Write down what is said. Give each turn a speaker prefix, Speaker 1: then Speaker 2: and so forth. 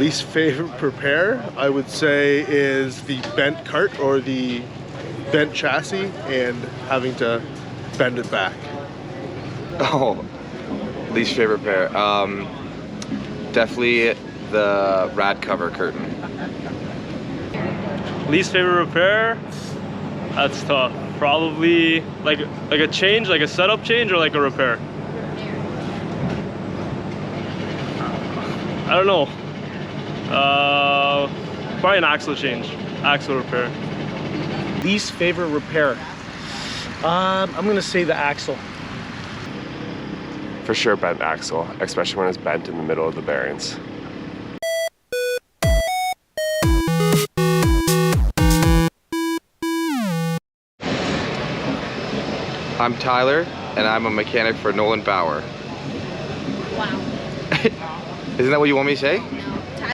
Speaker 1: Least favorite repair, I would say, is the bent cart or the bent chassis and having to bend it back.
Speaker 2: Oh, least favorite repair. Definitely the rad cover curtain.
Speaker 3: Least favorite repair? That's tough. Probably like a change, like a setup change, or like a repair. I don't know. Probably an axle change, axle repair.
Speaker 4: Least favorite repair. I'm gonna say the axle.
Speaker 2: For sure bent axle, especially when it's bent in the middle of the bearings. I'm Tyler, and I'm a mechanic for Nolan Bauer.
Speaker 5: Wow.
Speaker 2: Isn't that what you want me to say?
Speaker 5: No.